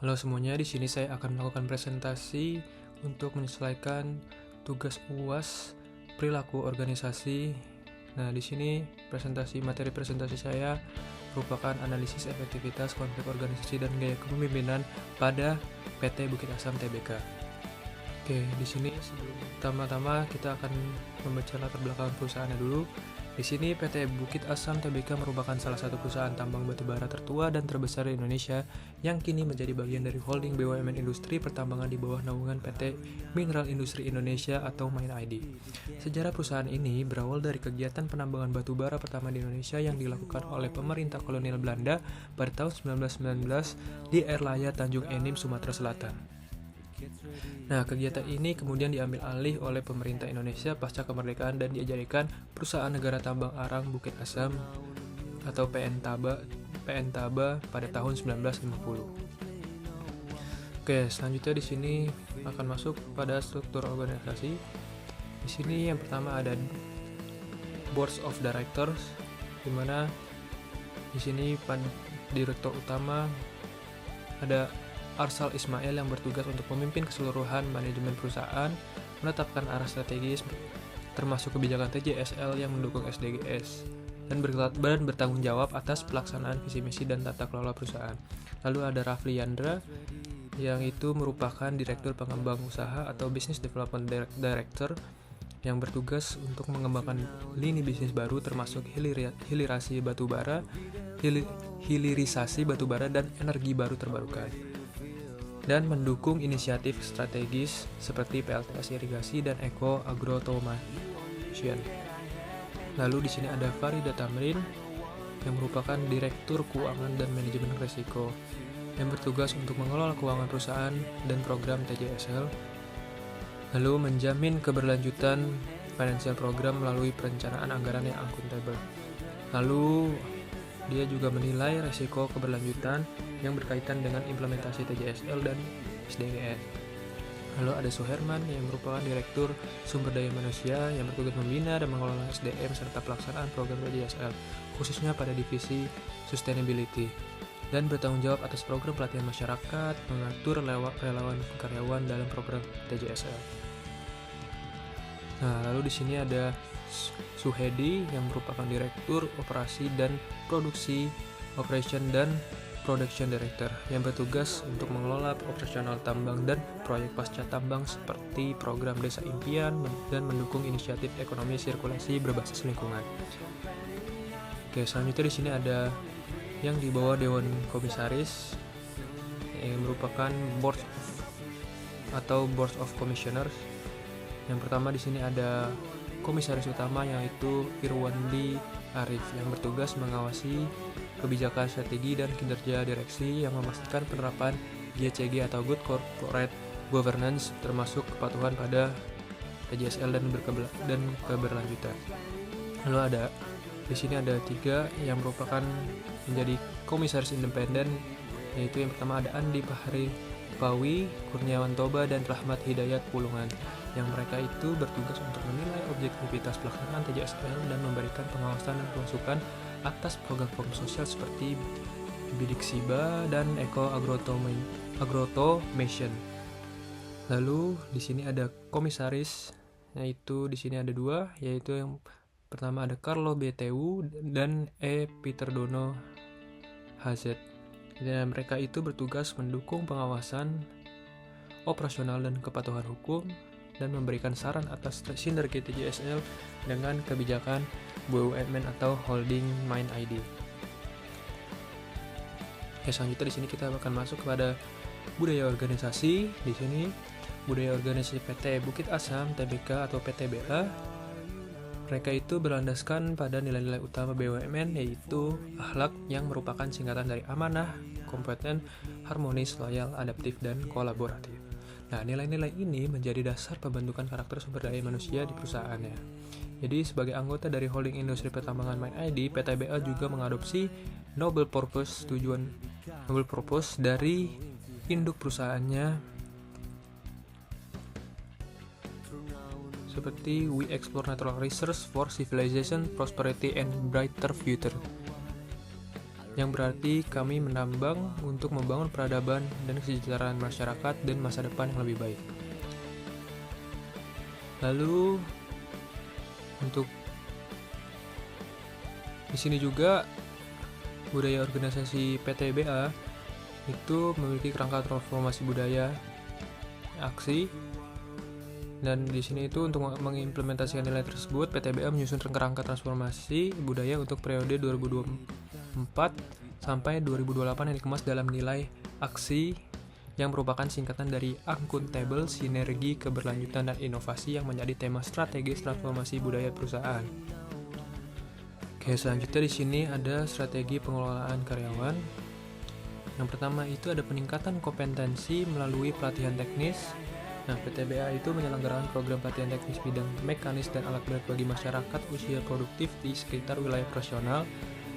Halo semuanya, di sini saya akan melakukan presentasi untuk menyesuaikan tugas UAS perilaku organisasi. Nah, di sini materi presentasi saya merupakan analisis efektivitas konflik organisasi dan gaya kepemimpinan pada PT Bukit Asam Tbk. Oke, di sini sebelum pertama-tama kita akan membaca latar belakang perusahaannya dulu. Di sini PT Bukit Asam Tbk merupakan salah satu perusahaan tambang batubara tertua dan terbesar di Indonesia yang kini menjadi bagian dari holding BUMN industri pertambangan di bawah naungan PT Mineral Industri Indonesia atau MIND. Sejarah perusahaan ini berawal dari kegiatan penambangan batubara pertama di Indonesia yang dilakukan oleh pemerintah kolonial Belanda pada tahun 1919 di Airlaya Tanjung Enim, Sumatera Selatan. Nah, kegiatan ini kemudian diambil alih oleh pemerintah Indonesia pasca kemerdekaan dan dijadikan Perusahaan Negara Tambang Arang Bukit Asam atau PN Taba pada tahun 1950. Oke, selanjutnya di sini akan masuk pada struktur organisasi. Di sini yang pertama ada Board of Directors, di mana di sini direktur utama ada Arsal Ismail yang bertugas untuk memimpin keseluruhan manajemen perusahaan, menetapkan arah strategis termasuk kebijakan TJSL yang mendukung SDGs, dan bertanggung jawab atas pelaksanaan visi misi dan tata kelola perusahaan. Lalu ada Rafli Yandra yang itu merupakan direktur pengembang usaha atau Business Development Director yang bertugas untuk mengembangkan lini bisnis baru termasuk hilirisasi batubara dan energi baru terbarukan, dan mendukung inisiatif strategis seperti PLTS irigasi dan Eco Agroautomation. Lalu di sini ada Farida Tamrin yang merupakan Direktur Keuangan dan Manajemen Risiko yang bertugas untuk mengelola keuangan perusahaan dan program TJSL, lalu menjamin keberlanjutan financial program melalui perencanaan anggaran yang akuntabel. Lalu dia juga menilai risiko keberlanjutan yang berkaitan dengan implementasi TJSL dan SDGs. Lalu ada Suherman yang merupakan Direktur Sumber Daya Manusia yang bertugas membina dan mengelola SDM serta pelaksanaan program TJSL, khususnya pada divisi Sustainability, dan bertanggung jawab atas program pelatihan masyarakat, mengatur relawan karyawan dalam program TJSL. Nah, lalu di sini ada Suhedi yang merupakan Direktur Operasi dan Produksi Operation dan Production Director yang bertugas untuk mengelola operasional tambang dan proyek pasca tambang seperti program Desa Impian dan mendukung inisiatif ekonomi sirkulasi berbasis lingkungan. Oke, selanjutnya di sini ada yang di bawah Dewan Komisaris yang merupakan Board of Commissioners. Yang pertama di sini ada Komisaris Utama yaitu Irwandi Arif yang bertugas mengawasi kebijakan strategi dan kinerja direksi yang memastikan penerapan GCG atau Good Corporate Governance termasuk kepatuhan pada TJSL dan keberlanjutan. Lalu di sini ada 3 yang merupakan menjadi komisaris independen, yaitu yang pertama ada Andi Pawi, Kurniawan Toba, dan Rahmat Hidayat Pulungan, yang mereka itu bertugas untuk menilai objektivitas pelaksanaan TJSL dan memberikan pengawasan dan masukan atas program-program sosial seperti Bidik Siba dan Eco Agroautomation. Lalu di sini ada komisaris, yaitu di sini ada 2, yaitu yang pertama ada Carlo BTU dan Peter Dono HZ. Dan mereka itu bertugas mendukung pengawasan operasional dan kepatuhan hukum dan memberikan saran atas sinergi TJSL dengan kebijakan BUMN atau Holding MIND. Selanjutnya di sini kita akan masuk kepada budaya organisasi. Di sini budaya organisasi PT Bukit Asam Tbk atau PTBA. Mereka itu berlandaskan pada nilai-nilai utama BUMN, yaitu akhlak yang merupakan singkatan dari amanah, kompeten, harmonis, loyal, adaptif, dan kolaboratif. Nah, nilai-nilai ini menjadi dasar pembentukan karakter sumber daya manusia di perusahaannya. Jadi, sebagai anggota dari holding industri pertambangan MIND, PTBA juga mengadopsi Noble Purpose dari induk perusahaannya seperti We Explore Natural Resources for Civilization, Prosperity, and Brighter Future. yang berarti kami menambang untuk membangun peradaban dan kesejahteraan masyarakat dan masa depan yang lebih baik. Lalu untuk di sini juga budaya organisasi PTBA itu memiliki kerangka transformasi budaya aksi, dan di sini itu untuk mengimplementasikan nilai tersebut PTBA menyusun kerangka transformasi budaya untuk periode 2024 sampai 2028 yang dikemas dalam nilai aksi yang merupakan singkatan dari Accountable, Sinergi, Keberlanjutan, dan Inovasi yang menjadi tema strategis transformasi budaya perusahaan. Oke, selanjutnya di sini ada strategi pengelolaan karyawan. Yang pertama itu ada peningkatan kompetensi melalui pelatihan teknis. Nah, PTBA itu menyelenggarakan program pelatihan teknis bidang mekanis dan alat berat bagi masyarakat usia produktif di sekitar wilayah operasional.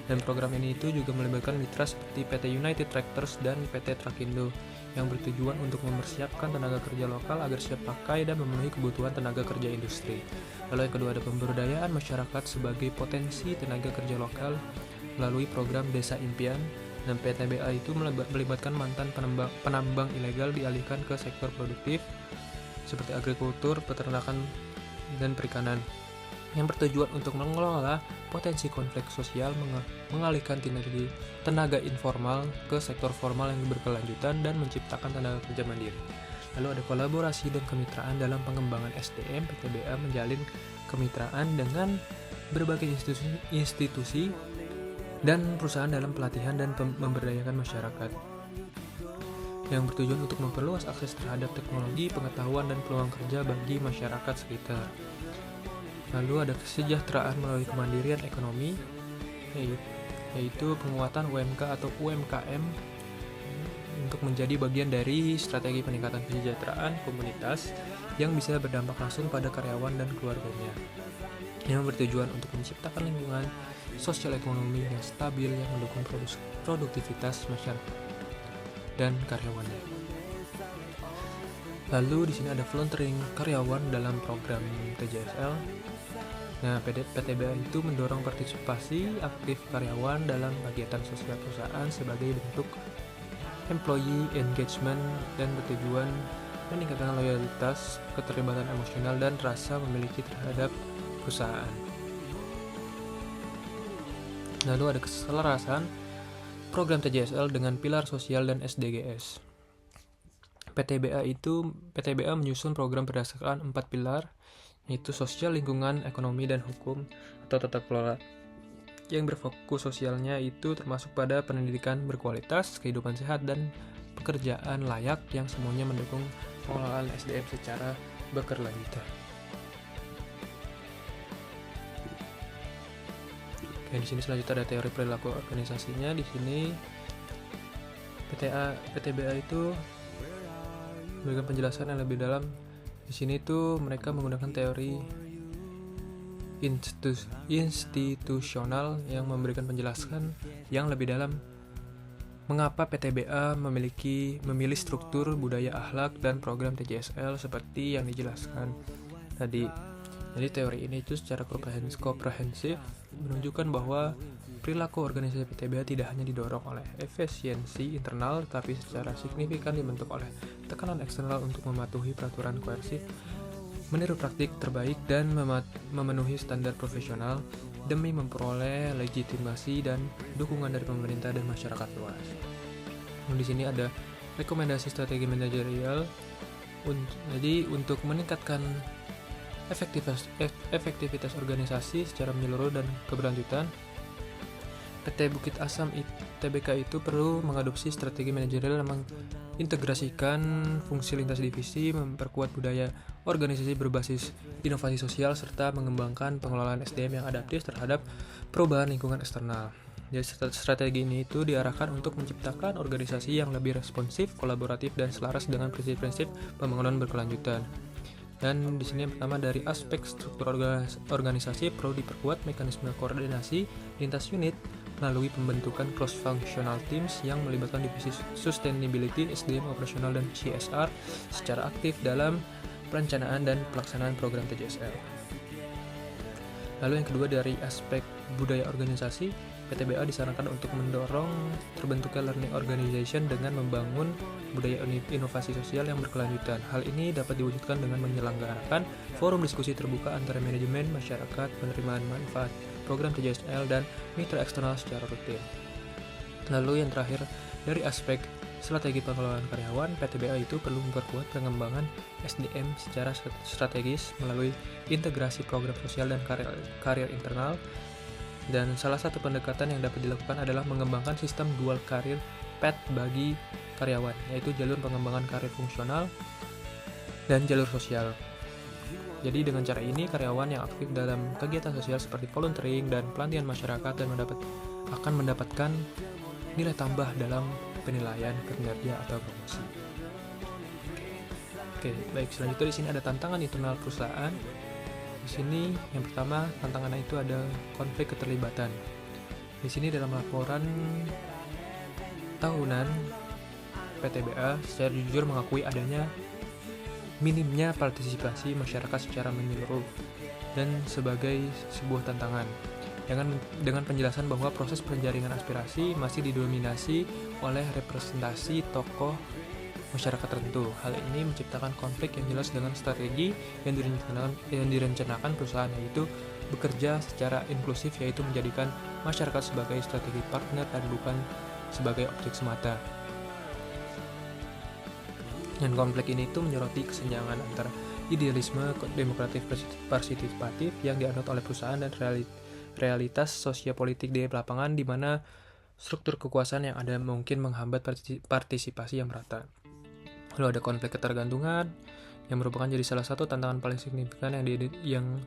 Dan program ini itu juga melibatkan mitra seperti PT United Tractors dan PT Trakindo yang bertujuan untuk mempersiapkan tenaga kerja lokal agar siap pakai dan memenuhi kebutuhan tenaga kerja industri. Lalu yang kedua ada pemberdayaan masyarakat sebagai potensi tenaga kerja lokal melalui program Desa Impian, dan PTBA itu melibatkan mantan penambang ilegal dialihkan ke sektor produktif seperti agrikultur, peternakan, dan perikanan, yang bertujuan untuk mengelola potensi konflik sosial, mengalihkan tenaga informal ke sektor formal yang berkelanjutan, dan menciptakan tenaga kerja mandiri. Lalu ada kolaborasi dan kemitraan dalam pengembangan SDM. PTBA menjalin kemitraan dengan berbagai institusi dan perusahaan dalam pelatihan dan memberdayakan masyarakat, yang bertujuan untuk memperluas akses terhadap teknologi, pengetahuan, dan peluang kerja bagi masyarakat sekitar. Lalu ada kesejahteraan melalui kemandirian ekonomi, yaitu penguatan UMK atau UMKM untuk menjadi bagian dari strategi peningkatan kesejahteraan komunitas yang bisa berdampak langsung pada karyawan dan keluarganya, yang bertujuan untuk menciptakan lingkungan sosial ekonomi yang stabil yang mendukung produktivitas masyarakat dan karyawannya. Lalu di sini ada volunteering karyawan dalam program TJSL. Nah, PTBA itu mendorong partisipasi aktif karyawan dalam kegiatan sosial perusahaan sebagai bentuk employee engagement dan bertujuan meningkatkan loyalitas, keterlibatan emosional, dan rasa memiliki terhadap perusahaan. Lalu ada keselarasan program TJSL dengan pilar sosial dan SDGs. PTBA menyusun program berdasarkan 4 pilar, yaitu sosial, lingkungan, ekonomi, dan hukum atau tata kelola. Yang berfokus sosialnya itu termasuk pada pendidikan berkualitas, kehidupan sehat, dan pekerjaan layak yang semuanya mendukung pengelolaan SDM secara berkelanjutan. Oke, di sini selanjutnya ada teori perilaku organisasinya. Di sini PTBA itu memberikan penjelasan yang lebih dalam. Di sini tuh mereka menggunakan teori institusional yang memberikan penjelasan yang lebih dalam mengapa PTBA memilih struktur budaya akhlak dan program TJSL seperti yang dijelaskan tadi. Jadi teori ini itu secara komprehensif menunjukkan bahwa perilaku organisasi PTBA tidak hanya didorong oleh efisiensi internal, tapi secara signifikan dibentuk oleh tekanan eksternal untuk mematuhi peraturan koersif, meniru praktik terbaik, dan memenuhi standar profesional demi memperoleh legitimasi dan dukungan dari pemerintah dan masyarakat luas. Di sini ada rekomendasi strategi manajerial. Jadi untuk meningkatkan efektivitas organisasi secara menyeluruh dan keberlanjutan, PT Bukit Asam TBK itu perlu mengadopsi strategi manajerial yang mengintegrasikan fungsi lintas divisi, memperkuat budaya organisasi berbasis inovasi sosial, serta mengembangkan pengelolaan SDM yang adaptif terhadap perubahan lingkungan eksternal. Jadi strategi ini itu diarahkan untuk menciptakan organisasi yang lebih responsif, kolaboratif, dan selaras dengan prinsip-prinsip pembangunan berkelanjutan. Dan di sini yang pertama dari aspek struktur organisasi perlu diperkuat mekanisme koordinasi lintas unit melalui pembentukan cross-functional teams yang melibatkan divisi sustainability, SDM operasional, dan CSR secara aktif dalam perencanaan dan pelaksanaan program TJSL. Lalu yang kedua dari aspek budaya organisasi, PTBA disarankan untuk mendorong terbentuknya learning organization dengan membangun budaya inovasi sosial yang berkelanjutan. Hal ini dapat diwujudkan dengan menyelenggarakan forum diskusi terbuka antara manajemen, masyarakat, penerimaan manfaat program TJSL, dan mitra eksternal secara rutin. Lalu yang terakhir, dari aspek strategi pengelolaan karyawan, PTBA itu perlu memperkuat pengembangan SDM secara strategis melalui integrasi program sosial dan karir internal. Dan salah satu pendekatan yang dapat dilakukan adalah mengembangkan sistem dual career path bagi karyawan, yaitu jalur pengembangan karir fungsional dan jalur sosial. Jadi dengan cara ini karyawan yang aktif dalam kegiatan sosial seperti volunteering dan pelatihan masyarakat dan akan mendapatkan nilai tambah dalam penilaian kinerja atau promosi. Oke, baik, selanjutnya di sini ada tantangan internal perusahaan. Di sini yang pertama tantangannya itu ada konflik keterlibatan. Di sini dalam laporan tahunan PTBA secara jujur mengakui adanya minimnya partisipasi masyarakat secara menyeluruh dan sebagai sebuah tantangan. Dengan penjelasan bahwa proses penjaringan aspirasi masih didominasi oleh representasi tokoh masyarakat tertentu. Hal ini menciptakan konflik yang jelas dengan strategi yang direncanakan perusahaan, yaitu bekerja secara inklusif, yaitu menjadikan masyarakat sebagai strategi partner dan bukan sebagai objek semata. Dan konflik ini itu menyoroti kesenjangan antara idealisme demokratif partisipatif yang dianut oleh perusahaan dan realitas sosiopolitik di lapangan, di mana struktur kekuasaan yang ada mungkin menghambat partisipasi yang merata. Lalu ada konflik ketergantungan yang merupakan jadi salah satu tantangan paling signifikan yang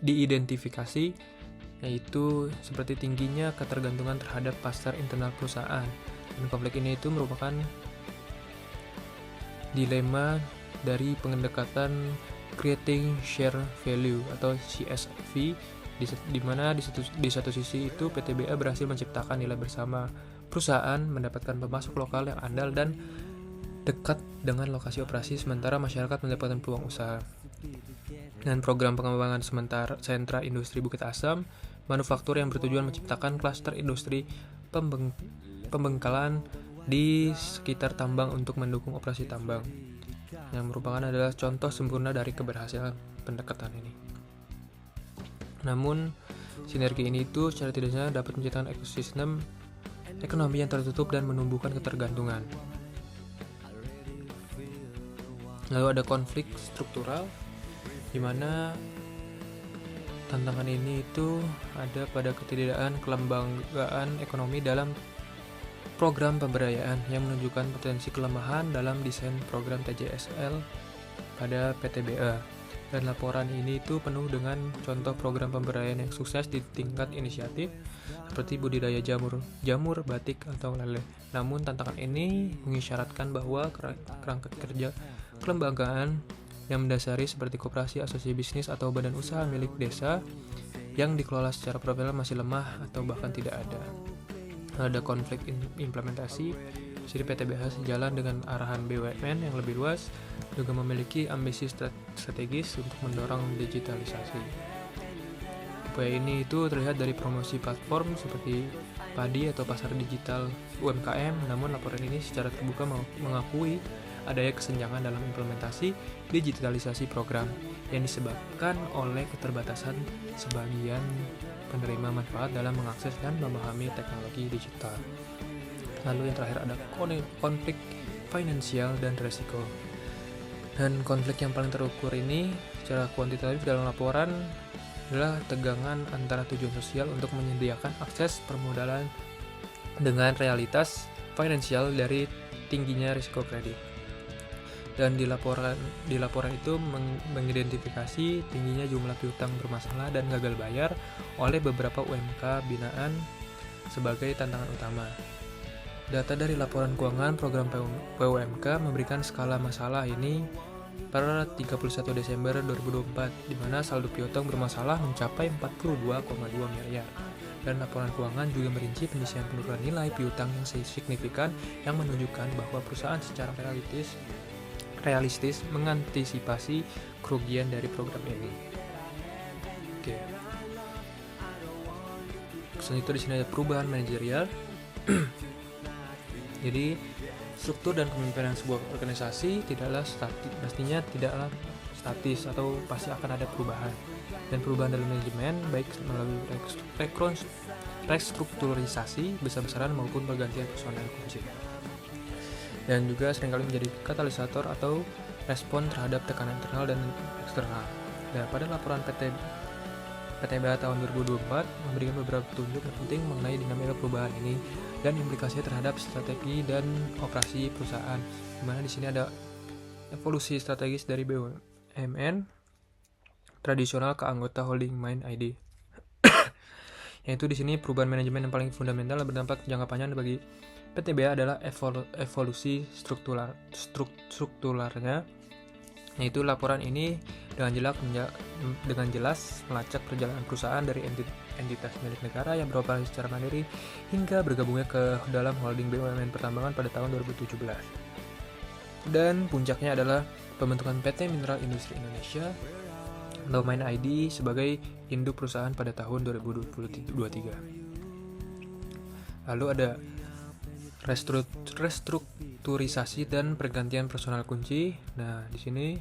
diidentifikasi, yaitu seperti tingginya ketergantungan terhadap pasar internal perusahaan. Dan konflik ini itu merupakan dilema dari pendekatan creating share value atau CSV, di mana di satu sisi itu PTBA berhasil menciptakan nilai bersama perusahaan, mendapatkan pemasok lokal yang andal dan dekat dengan lokasi operasi, sementara masyarakat mendapatkan peluang usaha. Dan program pengembangan sentra industri Bukit Asam manufaktur yang bertujuan menciptakan klaster industri pembengkalan di sekitar tambang untuk mendukung operasi tambang, yang merupakan adalah contoh sempurna dari keberhasilan pendekatan ini. Namun sinergi ini itu secara tidak sadar dapat menciptakan ekosistem ekonomi yang tertutup dan menumbuhkan ketergantungan. Lalu ada konflik struktural, di mana tantangan ini itu ada pada ketidakaan kelembagaan ekonomi dalam program pemberdayaan yang menunjukkan potensi kelemahan dalam desain program TJSL pada PTBA. Dan laporan ini itu penuh dengan contoh program pemberdayaan yang sukses di tingkat inisiatif seperti budidaya jamur, batik, atau lele. Namun tantangan ini mengisyaratkan bahwa kerangka kerja kelembagaan yang mendasari seperti koperasi, asosiasi bisnis, atau badan usaha milik desa yang dikelola secara profesional masih lemah atau bahkan tidak ada. Ada konflik implementasi. Jadi PTBH sejalan dengan arahan BUMN yang lebih luas, juga memiliki ambisi strategis untuk mendorong digitalisasi. Upaya ini itu terlihat dari promosi platform seperti padi atau pasar digital UMKM, namun laporan ini secara terbuka mengakui adanya kesenjangan dalam implementasi digitalisasi program yang disebabkan oleh keterbatasan sebagian penerima manfaat dalam mengakses dan memahami teknologi digital. Lalu yang terakhir ada konflik finansial dan resiko. Dan konflik yang paling terukur ini secara kuantitatif dalam laporan adalah tegangan antara tujuan sosial untuk menyediakan akses permodalan dengan realitas finansial dari tingginya risiko kredit. Dan di laporan itu mengidentifikasi tingginya jumlah piutang bermasalah dan gagal bayar oleh beberapa UMK binaan sebagai tantangan utama. Data dari laporan keuangan program PUMK memberikan skala masalah ini pada 31 Desember 2024, di mana saldo piutang bermasalah mencapai 42,2 miliar. Dan laporan keuangan juga merinci penyisian penurunan nilai piutang yang signifikan yang menunjukkan bahwa perusahaan secara realistis mengantisipasi kerugian dari program ini. Oke. Selanjutnya di sini ada perubahan manajerial. Jadi struktur dan kepemimpinan sebuah organisasi pastinya tidaklah statis atau pasti akan ada perubahan. Dan perubahan dalam manajemen baik melalui restrukturisasi besar-besaran maupun pergantian personel kunci. Dan juga seringkali menjadi katalisator atau respon terhadap tekanan internal dan eksternal. Dan pada laporan PTBA tahun 2024 memberikan beberapa petunjuk yang penting mengenai dinamika perubahan ini dan implikasinya terhadap strategi dan operasi perusahaan. Di mana di sini ada evolusi strategis dari BUMN tradisional ke anggota holding Mind ID. Yaitu di sini perubahan manajemen yang paling fundamental dan berdampak jangka panjang bagi PTBA adalah evolusi strukturalnya, yaitu laporan ini dengan jelas melacak perjalanan perusahaan dari entitas milik negara yang beroperasi secara mandiri hingga bergabungnya ke dalam holding BUMN pertambangan pada tahun 2017. Dan puncaknya adalah pembentukan PT Mineral Industri Indonesia atau Mind ID sebagai induk perusahaan pada tahun 2023. Lalu ada restrukturisasi dan pergantian personal kunci. Nah, di sini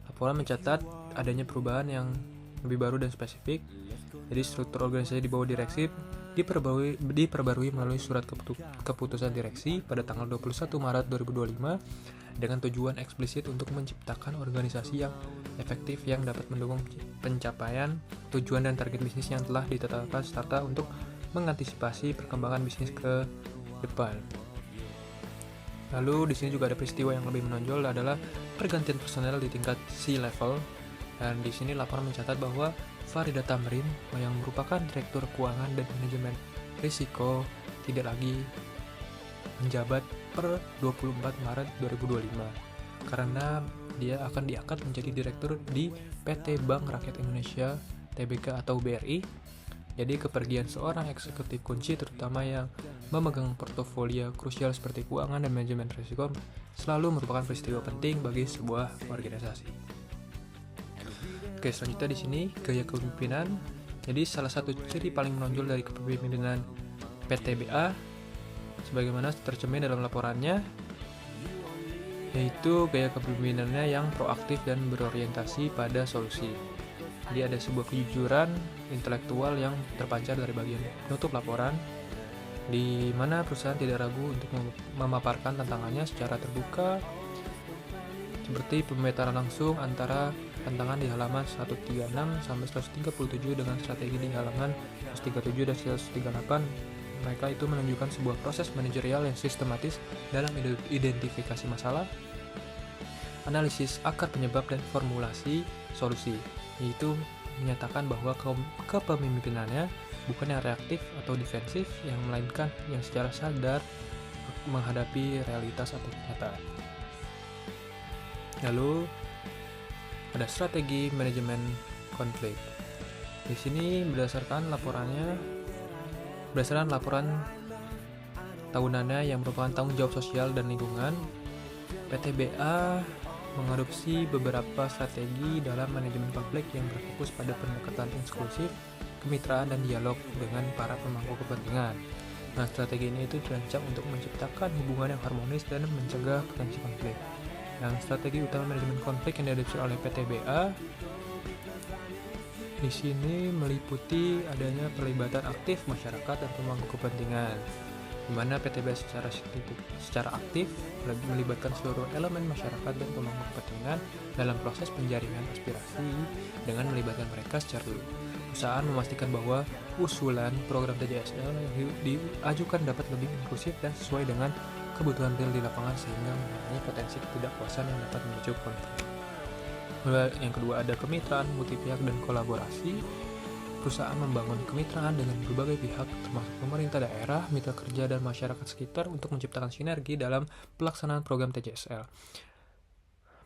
laporan mencatat adanya perubahan yang lebih baru dan spesifik. Jadi struktur organisasi di bawah direksi diperbarui melalui surat keputusan direksi pada tanggal 21 Maret 2025 dengan tujuan eksplisit untuk menciptakan organisasi yang efektif yang dapat mendukung pencapaian tujuan dan target bisnis yang telah ditetapkan serta untuk mengantisipasi perkembangan bisnis ke depan. Lalu di sini juga ada peristiwa yang lebih menonjol adalah pergantian personel di tingkat C-level. Dan di sini laporan mencatat bahwa Farida Tamrin yang merupakan Direktur Keuangan dan Manajemen Risiko tidak lagi menjabat per 24 Maret 2025 karena dia akan diangkat menjadi direktur di PT Bank Rakyat Indonesia Tbk atau BRI. Jadi kepergian seorang eksekutif kunci terutama yang memegang portofolio krusial seperti keuangan dan manajemen risiko selalu merupakan peristiwa penting bagi sebuah organisasi. Oke, selanjutnya di sini gaya kepemimpinan. Jadi salah satu ciri paling menonjol dari kepemimpinan PTBA sebagaimana tercermin dalam laporannya yaitu gaya kepemimpinannya yang proaktif dan berorientasi pada solusi. Jadi ada sebuah kejujuran intelektual yang terpancar dari bagian penutup laporan di mana perusahaan tidak ragu untuk memaparkan tantangannya secara terbuka seperti pemetaran langsung antara tantangan di halaman 136 sampai 137 dengan strategi di halaman 137 dan 138. Mereka itu menunjukkan sebuah proses manajerial yang sistematis dalam identifikasi masalah, analisis akar penyebab dan formulasi solusi, yaitu menyatakan bahwa kepemimpinannya bukan yang reaktif atau defensif, yang melainkan yang secara sadar menghadapi realitas atau kenyataan. Lalu ada strategi manajemen konflik. Di sini berdasarkan laporan tahunannya yang merupakan tanggung jawab sosial dan lingkungan, PTBA mengadopsi beberapa strategi dalam manajemen konflik yang berfokus pada pendekatan inklusif, kemitraan, dan dialog dengan para pemangku kepentingan. Nah, strategi ini itu dirancang untuk menciptakan hubungan yang harmonis dan mencegah potensi konflik. Yang strategi utama manajemen konflik yang diadopsi oleh PTBA di sini meliputi adanya perlibatan aktif masyarakat dan pemangku kepentingan, di mana PTBA secara aktif melibatkan seluruh elemen masyarakat dan pemangku kepentingan dalam proses penjaringan aspirasi dengan melibatkan mereka secara dulu. Perusahaan memastikan bahwa usulan program TJSL yang diajukan dapat lebih inklusif dan sesuai dengan kebutuhan real di lapangan sehingga mengurangi potensi ketidakpuasan yang dapat memicu konflik. Yang kedua ada kemitraan multipihak dan kolaborasi. Perusahaan membangun kemitraan dengan berbagai pihak termasuk pemerintah daerah, mitra kerja, dan masyarakat sekitar untuk menciptakan sinergi dalam pelaksanaan program TJSL.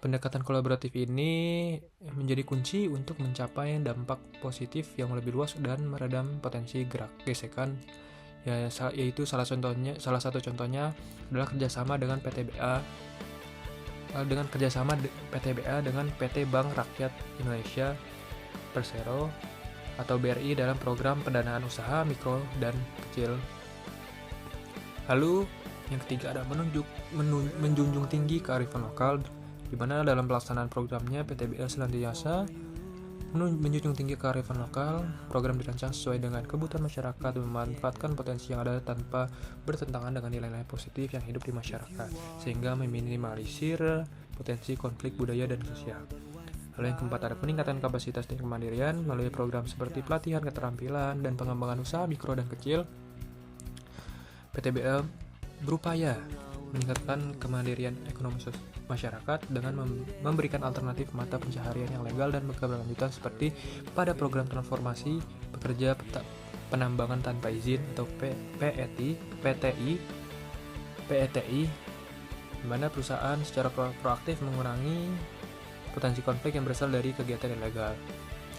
Pendekatan kolaboratif ini menjadi kunci untuk mencapai dampak positif yang lebih luas dan meredam potensi gesekan. Yaitu salah satu contohnya adalah kerjasama dengan PTBA dengan PT Bank Rakyat Indonesia Persero atau BRI dalam program pendanaan usaha mikro dan kecil. Lalu yang ketiga ada menjunjung tinggi kearifan lokal, di mana dalam pelaksanaan programnya PTBL senantiasa menjunjung tinggi kearifan lokal. Program dirancang sesuai dengan kebutuhan masyarakat dan memanfaatkan potensi yang ada tanpa bertentangan dengan nilai-nilai positif yang hidup di masyarakat, sehingga meminimalisir potensi konflik budaya dan sosial. Lalu yang keempat ada peningkatan kapasitas dan kemandirian melalui program seperti pelatihan keterampilan dan pengembangan usaha mikro dan kecil. PTBL berupaya meningkatkan kemandirian ekonomi masyarakat dengan memberikan alternatif mata pencaharian yang legal dan berkelanjutan seperti pada program transformasi pekerja penambangan tanpa izin atau PETI, di mana perusahaan secara proaktif mengurangi potensi konflik yang berasal dari kegiatan ilegal.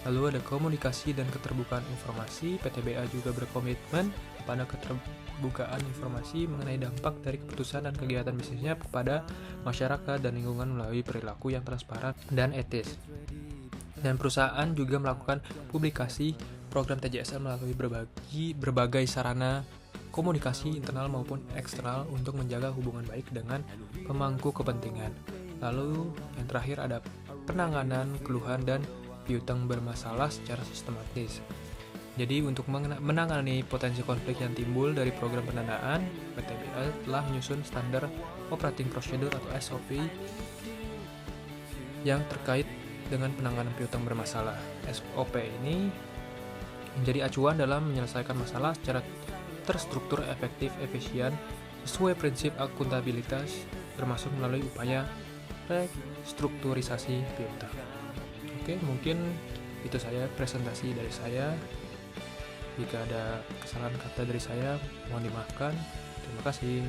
Lalu ada komunikasi dan keterbukaan informasi. PTBA juga berkomitmen pada keterbukaan informasi mengenai dampak dari keputusan dan kegiatan bisnisnya kepada masyarakat dan lingkungan melalui perilaku yang transparan dan etis. Dan perusahaan juga melakukan publikasi program TJSL melalui berbagai sarana komunikasi internal maupun eksternal untuk menjaga hubungan baik dengan pemangku kepentingan. Lalu yang terakhir ada penanganan keluhan dan piutang bermasalah secara sistematis. Jadi untuk menangani potensi konflik yang timbul dari program pendanaan, PTBL telah menyusun standar operating procedure atau SOP yang terkait dengan penanganan piutang bermasalah. SOP ini menjadi acuan dalam menyelesaikan masalah secara terstruktur, efektif, efisien, sesuai prinsip akuntabilitas, termasuk melalui upaya restrukturisasi piutang. Oke, mungkin itu saya presentasi dari saya. Jika ada kesalahan kata dari saya, mohon dimaafkan. Terima kasih.